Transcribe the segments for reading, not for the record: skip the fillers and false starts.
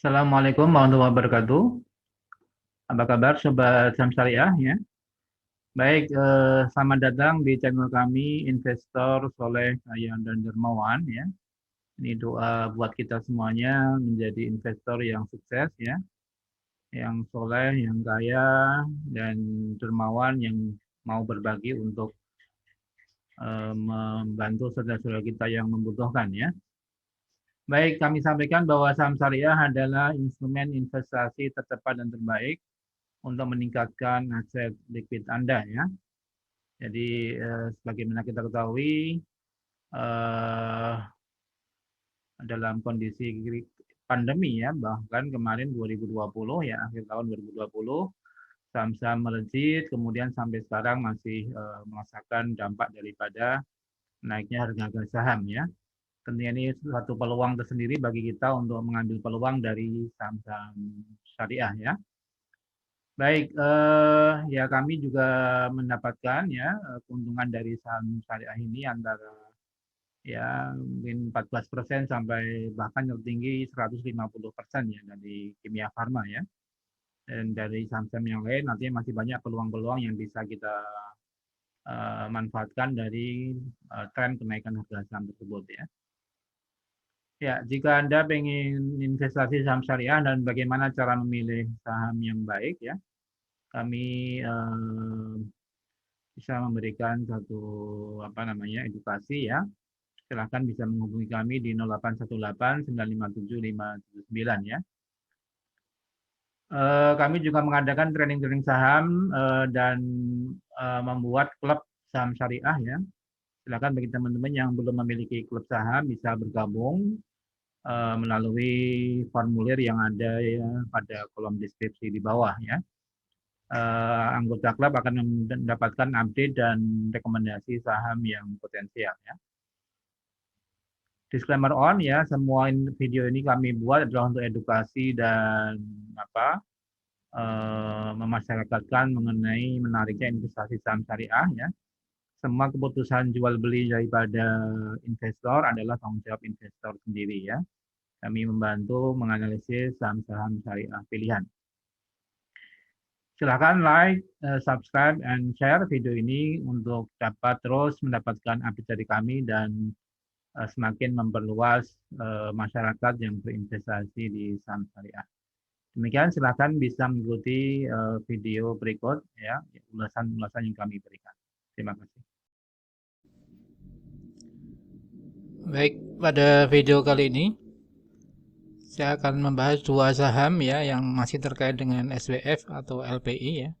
Assalamualaikum warahmatullahi wabarakatuh. Apa kabar Sobat Saham Syariah ya? Baik, selamat datang di channel kami Investor Soleh Kaya dan Dermawan ya. Ini doa buat kita semuanya menjadi investor yang sukses ya, yang soleh, yang kaya, dan dermawan yang mau berbagi untuk membantu saudara-saudara kita yang membutuhkan ya. Baik, kami sampaikan bahwa saham syariah adalah instrumen investasi tercepat dan terbaik untuk meningkatkan aset likuid Anda ya. Jadi sebagaimana kita ketahui dalam kondisi pandemi ya, bahkan kemarin 2020 ya, akhir tahun 2020 saham-saham melejit, kemudian sampai sekarang masih merasakan dampak daripada naiknya harga saham ya. Tentunya ini suatu peluang tersendiri bagi kita untuk mengambil peluang dari saham-saham syariah ya. Baik, ya kami juga mendapatkan ya keuntungan dari saham syariah ini antara ya mungkin 14% sampai bahkan tertinggi 150% ya dari Kimia Farma ya. Dan dari saham-saham yang lain nantinya masih banyak peluang-peluang yang bisa kita manfaatkan dari tren kenaikan harga saham tersebut ya. Ya, jika Anda ingin investasi saham syariah dan bagaimana cara memilih saham yang baik ya, kami bisa memberikan satu edukasi ya. Silakan bisa menghubungi kami di 0818 957 579 ya. Kami juga mengadakan training-training saham dan membuat klub saham syariah ya. Silakan bagi teman-teman yang belum memiliki klub saham bisa bergabung melalui formulir yang ada ya pada kolom deskripsi di bawah ya. Anggota klub akan mendapatkan update dan rekomendasi saham yang potensial ya. Disclaimer on ya, semua video ini kami buat adalah untuk edukasi dan memasyarakatkan mengenai menariknya investasi saham syariah ya. Semua keputusan jual beli daripada investor adalah tanggung jawab investor sendiri ya. Kami membantu menganalisis saham-saham syariah pilihan. Silahkan like, subscribe, and share video ini untuk dapat terus mendapatkan update dari kami dan semakin memperluas masyarakat yang berinvestasi di saham syariah. Demikian silakan bisa mengikuti video berikut ya, ulasan-ulasan yang kami berikan. Terima kasih. Baik, pada video kali ini saya akan membahas dua saham ya yang masih terkait dengan SWF atau LPI ya.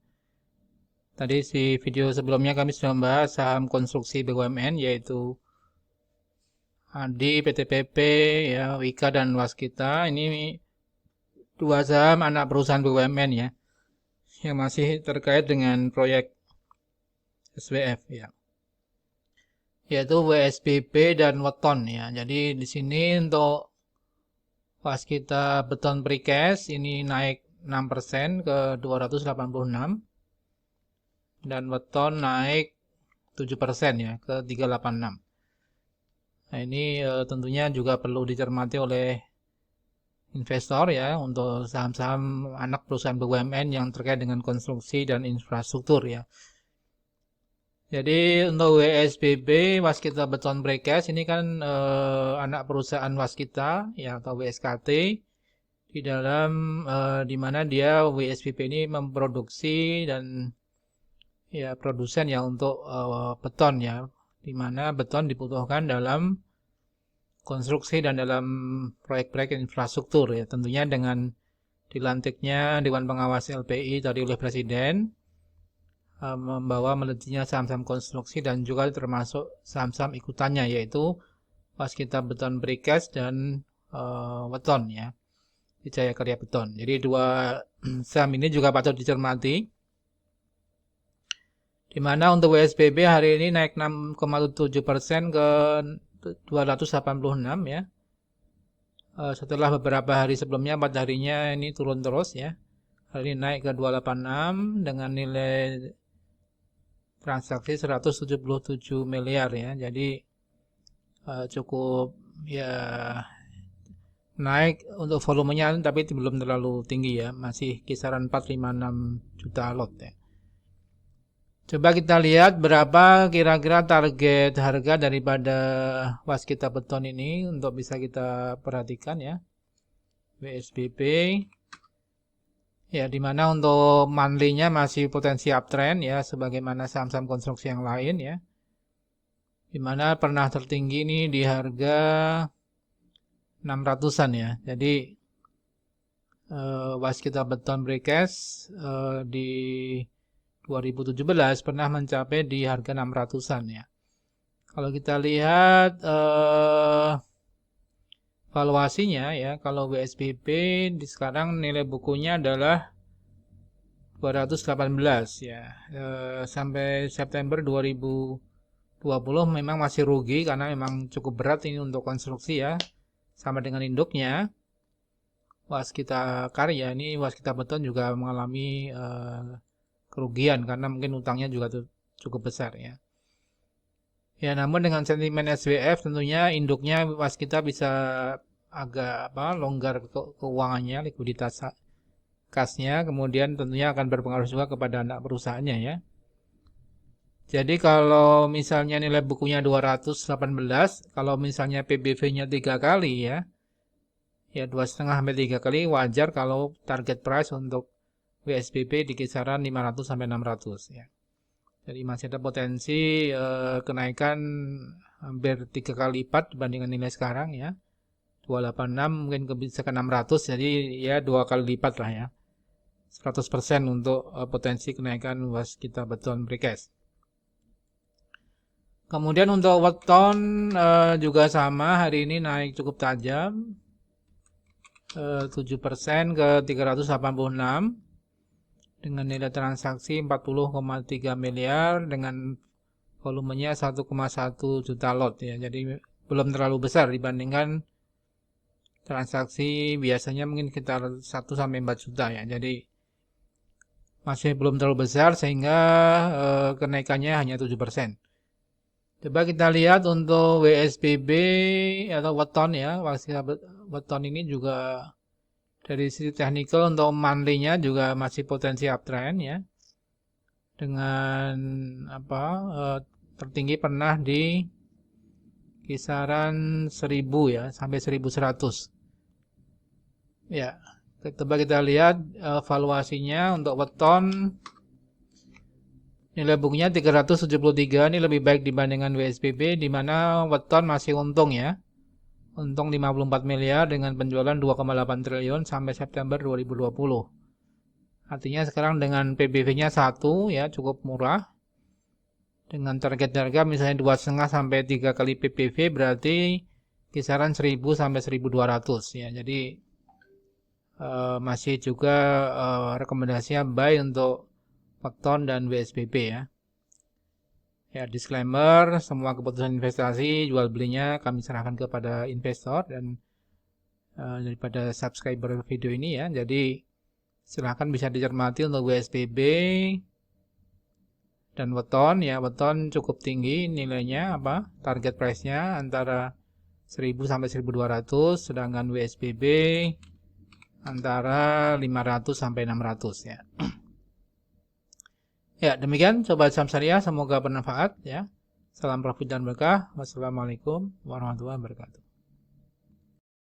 Tadi di video sebelumnya kami sudah membahas saham konstruksi BUMN yaitu ADI, PTPP, ya, Wika dan Waskita. Ini dua saham anak perusahaan BUMN ya yang masih terkait dengan proyek SWF ya. Yaitu WSBB dan Weton ya. Jadi di sini untuk Waskita beton precast ini naik 6% ke 286 dan Weton naik 7% ya ke 386. Nah, ini tentunya juga perlu dicermati oleh investor ya untuk saham-saham anak perusahaan BUMN yang terkait dengan konstruksi dan infrastruktur ya. Jadi untuk WSBB Waskita Beton Precast ini kan anak perusahaan Waskita ya atau WSKT di dalam di mana dia WSBB ini memproduksi dan ya produsen ya untuk beton ya, di mana beton dibutuhkan dalam konstruksi dan dalam proyek-proyek infrastruktur ya, tentunya dengan dilantiknya Dewan Pengawas LPI tadi oleh Presiden membawa melejitnya saham-saham konstruksi dan juga termasuk saham-saham ikutannya yaitu Waskita Beton Precast dan Weton ya, Wijaya Karya Beton. Jadi dua saham ini juga patut dicermati. Di mana untuk WSBB hari ini naik 6,7% ke 286 ya. Setelah beberapa hari sebelumnya 4 harinya ini turun terus ya. Hari ini naik ke 286 dengan nilai transaksi 177 miliar ya. Jadi cukup ya naik untuk volumenya, tapi itu belum terlalu tinggi ya, masih kisaran 456 juta lot ya. Coba kita lihat berapa kira-kira target harga daripada Waskita Beton ini untuk bisa kita perhatikan ya. WSBB ya, dimana untuk monthly-nya masih potensi uptrend ya, sebagaimana saham-saham konstruksi yang lain ya, dimana pernah tertinggi ini di harga 600-an ya. Jadi Waskita Beton Precast di 2017 pernah mencapai di harga 600-an ya. Kalau kita lihat valuasinya ya, kalau WSBB di sekarang nilai bukunya adalah 218 ya. Sampai September 2020 memang masih rugi karena memang cukup berat ini untuk konstruksi ya. Sama dengan induknya Waskita Karya, ini Waskita Beton juga mengalami kerugian karena mungkin utangnya juga cukup besar ya. Ya, namun dengan sentimen SWF tentunya induknya Waskita bisa agak longgar keuangannya, likuiditas kasnya, kemudian tentunya akan berpengaruh juga kepada anak perusahaannya ya. Jadi kalau misalnya nilai bukunya 218, kalau misalnya PBV-nya 3 kali ya 2,5 sampai 3 kali, wajar kalau target price untuk WSBB di kisaran 500 sampai 600 ya. Jadi masih ada potensi kenaikan hampir 3 kali lipat dibandingkan nilai sekarang ya. 286 mungkin bisa ke 600, jadi ya 2 kali lipat lah ya. 100% untuk potensi kenaikan Waskita Beton Precast. Kemudian untuk weton juga sama, hari ini naik cukup tajam. 7% ke 386 dengan nilai transaksi 40,3 miliar dengan volumenya 1,1 juta lot ya. Jadi belum terlalu besar dibandingkan transaksi biasanya mungkin sekitar 1 sampai 4 juta ya. Jadi masih belum terlalu besar sehingga kenaikannya hanya 7%. Coba kita lihat untuk WSBB atau weton ya. Weton ini juga dari sisi technical untuk monthly-nya juga masih potensi uptrend ya. Dengan tertinggi pernah di kisaran 1000 ya sampai 1100. Ya, coba kita lihat valuasinya untuk weton nilai bukunya 373, ini lebih baik dibandingkan WSBB di mana weton masih untung ya. Untung 54 miliar dengan penjualan 2,8 triliun sampai September 2020. Artinya sekarang dengan PBV-nya 1 ya, cukup murah. Dengan target harga misalnya 2,5 sampai 3 kali PBV berarti kisaran 1000 sampai 1200 ya. Jadi masih juga rekomendasinya buy untuk weton dan WSBB ya. Ya, disclaimer, semua keputusan investasi jual belinya kami serahkan kepada investor dan daripada subscriber video ini ya. Jadi silahkan bisa dicermati untuk WSBB dan weton ya. Weton cukup tinggi nilainya target price-nya antara 1000 sampai 1200, sedangkan WSBB antara 500 sampai 600 ya. Ya, demikian Sobat Saham Syariah, semoga bermanfaat ya. Salam profit dan berkah. Wassalamualaikum warahmatullahi wabarakatuh.